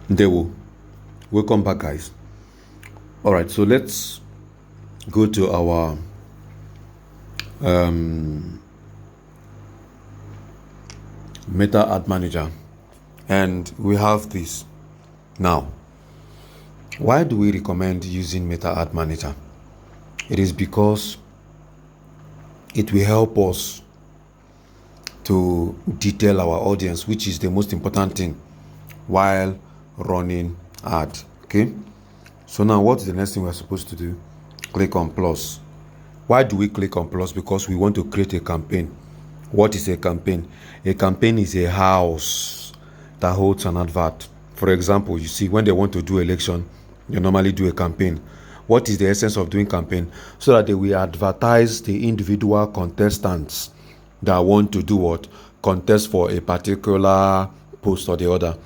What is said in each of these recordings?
Ndewo, welcome back, guys. All right, so let's go to our Meta Ad Manager, and we have this. Now, why do we recommend using Meta Ad Manager? It is because it will help us to detail our audience, which is the most important thing while running ad. Okay, so now what's the next thing we're supposed to do? Click on plus. Why do we click on plus? Because we want to create a campaign. What is a campaign? A campaign is a house that holds an advert. For example, you see, when they want to do election, they normally do a campaign. What is the essence of doing campaign? So that they will advertise the individual contestants that want to do what? Contest for a particular post or the other.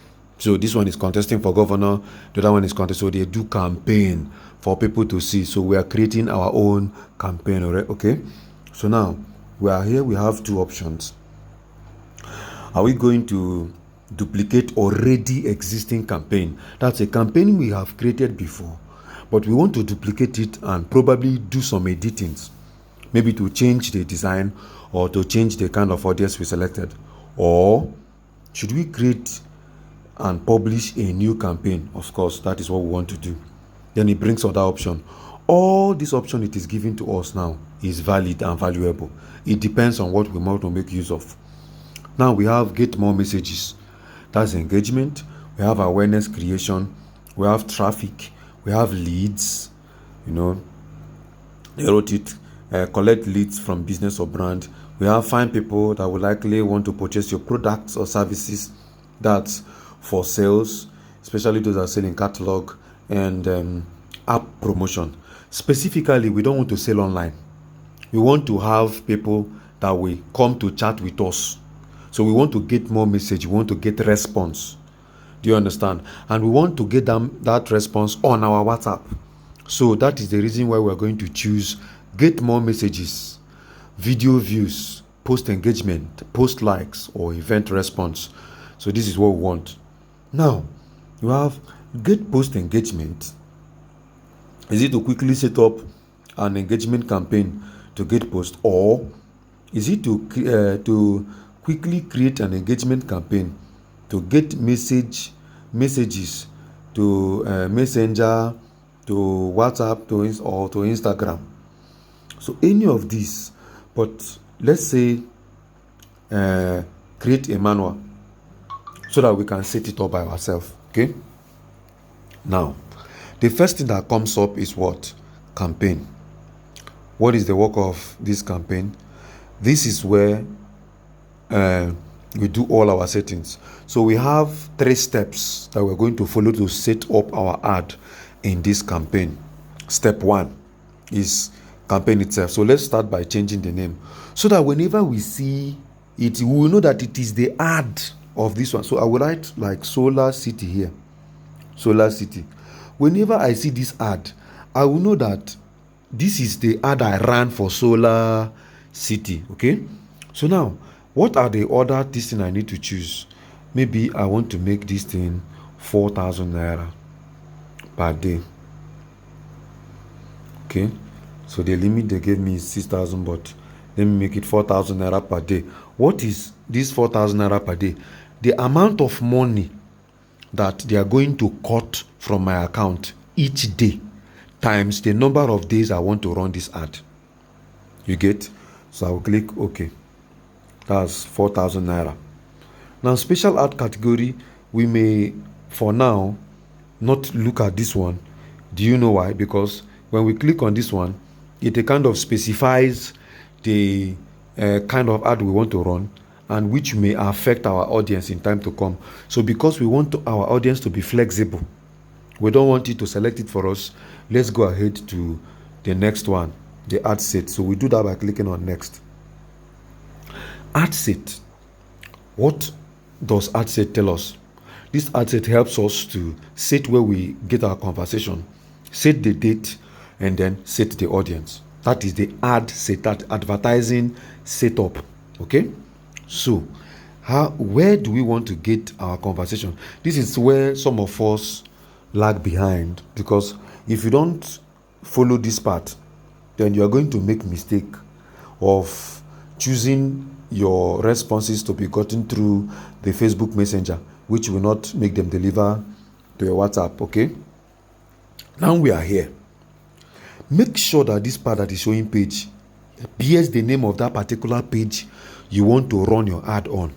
So this one is contesting for governor, the other one is contesting. So they do campaign for people to see. So we are creating our own campaign, okay? So now we are here, we have two options. Are we going to duplicate already existing campaign? That's a campaign we have created before, but we want to duplicate it and probably do some editings, maybe to change the design or to change the kind of audience we selected. Or should we create and publish a new campaign? Of course, that is what we want to do. Then it brings other option. All this option it is given to us now is valid and valuable. It depends on what we want to make use of. Now we have get more messages. That's engagement. We have awareness creation. We have traffic. We have leads. They wrote it. Collect leads from business or brand. We have find people that will likely want to purchase your products or services. That's for sales, especially those that are selling catalog, and app promotion. Specifically, we don't want to sell online. We want to have people that will come to chat with us. So we want to get more message. We want to get response. Do you understand? And we want to get them that response on our WhatsApp. So that is the reason why we're going to choose get more messages, video views, post engagement, post likes, or event response. So this is what we want. Now, you have get post engagement. Is it to quickly set up an engagement campaign to get post, or is it to quickly create an engagement campaign to get messages to Messenger, to WhatsApp, or to Instagram? So any of these, but let's say create a manual so that we can set it up by ourselves. Okay. Now, the first thing that comes up is what? Campaign. What is the work of this campaign? This is where we do all our settings. So we have 3 steps that we're going to follow to set up our ad in this campaign. Step 1 is campaign itself. So let's start by changing the name so that whenever we see it, we will know that it is the ad of this one. So I will write like Solar City here. Solar City. Whenever I see this ad, I will know that this is the ad I ran for Solar City. Okay. So now, what are the other things I need to choose? Maybe I want to make this thing 4,000 naira per day. Okay. So the limit they gave me is 6,000, but let me make it 4,000 naira per day. What is this 4,000 naira per day? The amount of money that they are going to cut from my account each day times the number of days I want to run this ad. You get? So I will click OK. That's 4,000 naira. Now, special ad category, we may, for now, not look at this one. Do you know why? Because when we click on this one, it kind of specifies the kind of ad we want to run, and which may affect our audience in time to come. So because we want our audience to be flexible, we don't want it to select it for us. Let's go ahead to the next one, the ad set. So we do that by clicking on next. Ad set. What does ad set tell us? This ad set helps us to set where we get our conversation, set the date, and then set the audience. That is the ad set, that advertising setup. Okay. So where do we want to get our conversation? This is where some of us lag behind, because if you don't follow this part, then you are going to make mistake of choosing your responses to be gotten through the Facebook Messenger, which will not make them deliver to your WhatsApp. Okay, now we are here. Make sure that this part that is showing page bears the name of that particular page you want to run your ad on,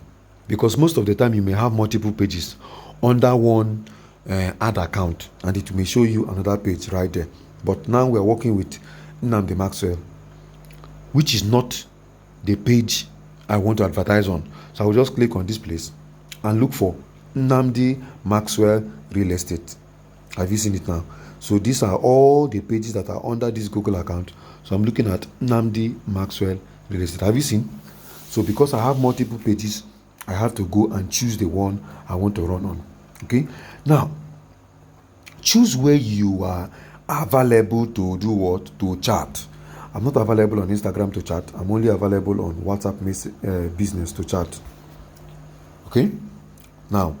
because most of the time you may have multiple pages under one ad account, and it may show you another page right there. But now we're working with Nnamdi Maxwell, which is not the page I want to advertise on. So I will just click on this place and look for Nnamdi Maxwell Real Estate. Have you seen it now? So these are all the pages that are under this Google account. So I'm looking at Nnamdi Maxwell Real Estate. Have you seen? So because I have multiple pages, I have to go and choose the one I want to run on. Okay. Now, choose where you are available to do what? To chat. I'm not available on Instagram to chat. I'm only available on WhatsApp business to chat. Okay. Now,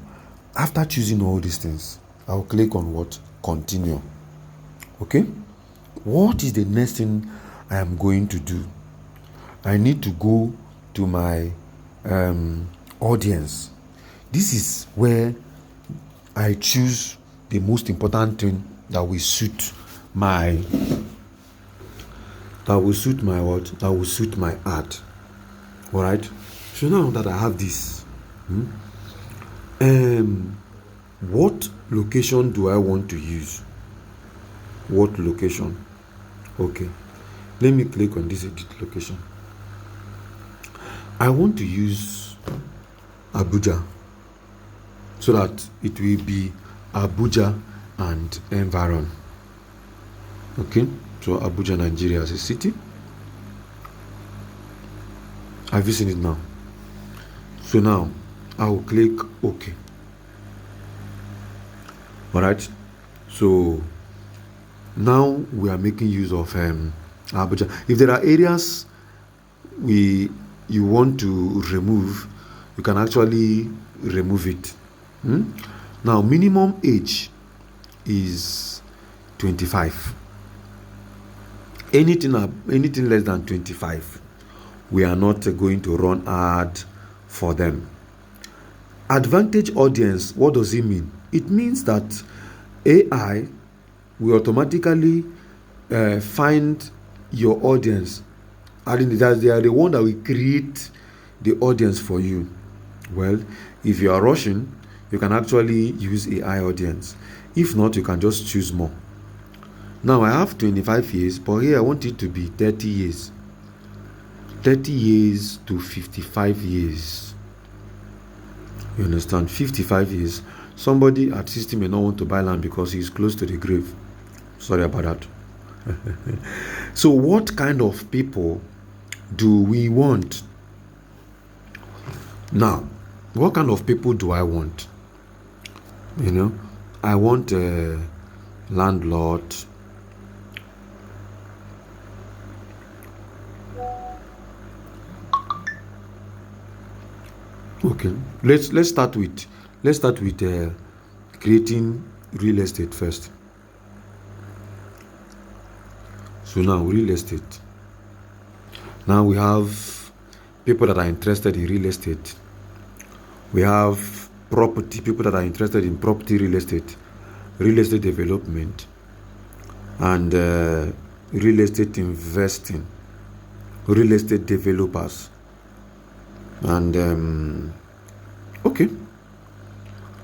after choosing all these things, I'll click on what? Continue. Okay. What is the next thing I am going to do? I need to go to my audience. This is where I choose the most important thing that will suit my what? That will suit my ad. All right. So now that I have this, what location do I want to use? What location? Okay. Let me click on this edit location. I want to use Abuja, so that it will be Abuja and environ. Okay, so Abuja, Nigeria as a city. Have you seen it now? So now I will click OK. All right. So now we are making use of Abuja. If there are areas you want to remove, you can actually remove it. Now, minimum age is 25. Anything less than 25, we are not going to run ad for them. Advantage audience, what does it mean? It means that AI will automatically find your audience. I think that they are the one that will create the audience for you. Well, if you are rushing, you can actually use AI audience. If not, you can just choose more. Now I have 25 years, but here I want it to be 30 years. 30 years to 55 years. You understand? 55 years. Somebody at 60 may not want to buy land because he is close to the grave. Sorry about that. So what kind of people do we want? Now, what kind of people do I want? I want a landlord. Okay, let's start with creating real estate first. So now real estate. Now we have people that are interested in real estate. We have property, people that are interested in property, real estate development, and real estate investing, real estate developers. And okay,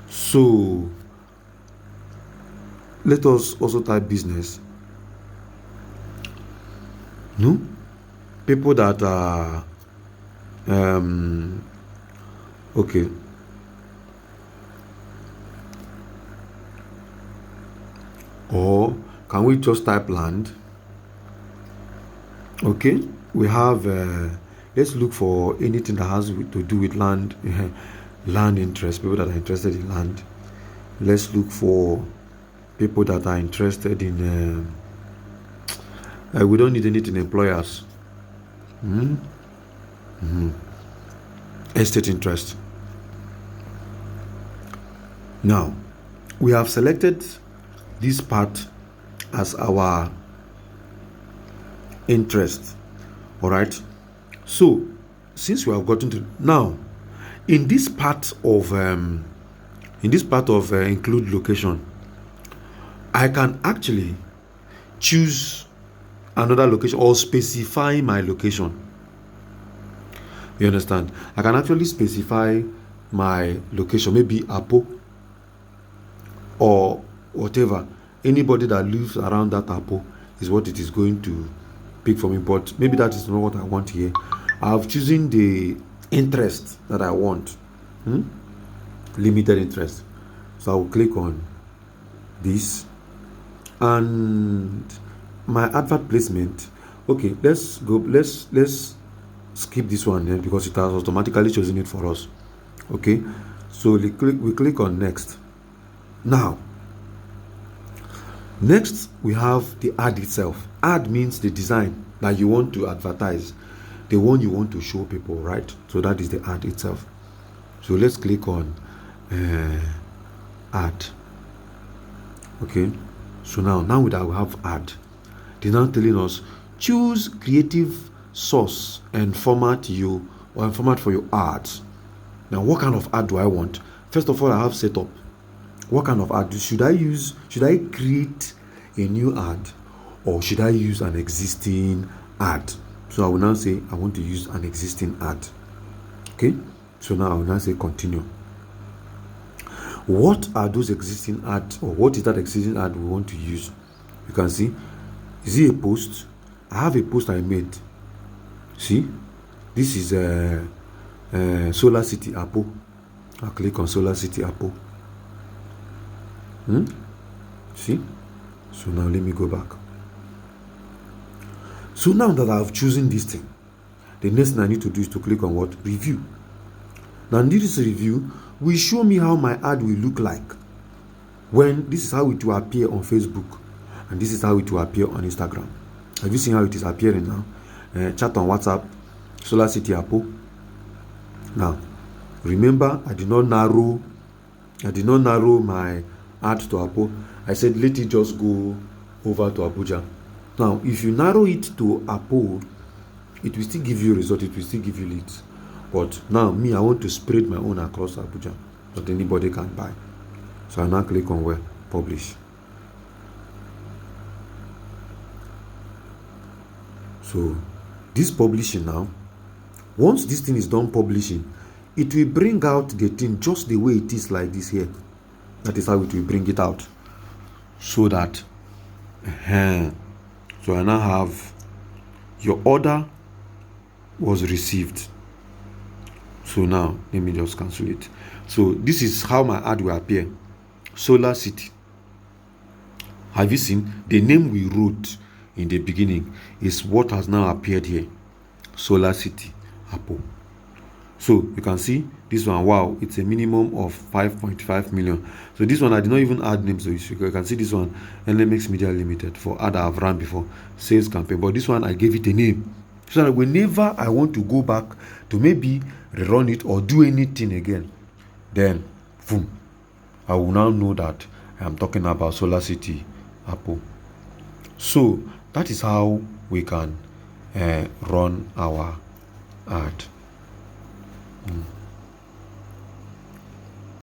so let us also type business. No, people that are okay. Or can we just type land? Okay, we have let's look for anything that has to do with land, land interest, people that are interested in land. Let's look for people that are interested in we don't need anything employers. Estate interest. Now, we have selected this part as our interest. All right. So, since we have gotten to now, in this part of include location, I can actually choose another location or specify my location. You understand? I can actually specify my location, maybe Apo or whatever. Anybody that lives around that Apo is what it is going to pick for me, but maybe that is not what I want here. I've chosen the interest that I want. Limited interest. So I will click on this, and my advert placement. Okay, let's skip this one then, because it has automatically chosen it for us. Okay, so we click on next. Now, next we have the ad itself. Ad means the design that you want to advertise, the one you want to show people, right? So that is the ad itself. So let's click on ad. Okay, so now that we have ad, they're now telling us choose creative source and format for your ads. Now, what kind of ad do I want? First of all, I have set up. What kind of ad should I use? Should I create a new ad, or should I use an existing ad? So I will now say I want to use an existing ad. Okay, so now I will now say continue. What are those existing ads, or what is that existing ad we want to use? You can see, is it a post? I have a post I made. See, this is Solar City Apo. I'll click on Solar City Apo. See, so now let me go back. So now that I've chosen this thing, the next thing I need to do is to click on what? Review. Now this review will show me how my ad will look like when this is how it will appear on Facebook, and this is how it will appear on Instagram. Have you seen how it is appearing now? Chat on WhatsApp, Solar City Apo. Now, remember, I did not narrow my ad to Apo. I said let it just go over to Abuja. Now, if you narrow it to Apo, it will still give you a result. It will still give you leads. But now, me, I want to spread my own across Abuja, so that anybody can buy. So I now click on where? Publish. So this publishing now, once this thing is done publishing, it will bring out the thing just the way it is, like this here. That is how it will bring it out. So that so I now have your order was received. So now let me just cancel it. So this is how my ad will appear. Solar City. Have you seen the name we wrote in the beginning is what has now appeared here? Solar City Apo. So you can see this one. Wow, it's a minimum of 5.5 million. So this one I did not even add names. So you can see this one, LMX Media Limited, for ad I've run before, sales campaign. But this one I gave it a name, so that whenever I want to go back to maybe rerun it or do anything again, then boom, I will now know that I'm talking about Solar City Apo. So that is how we can run our ad.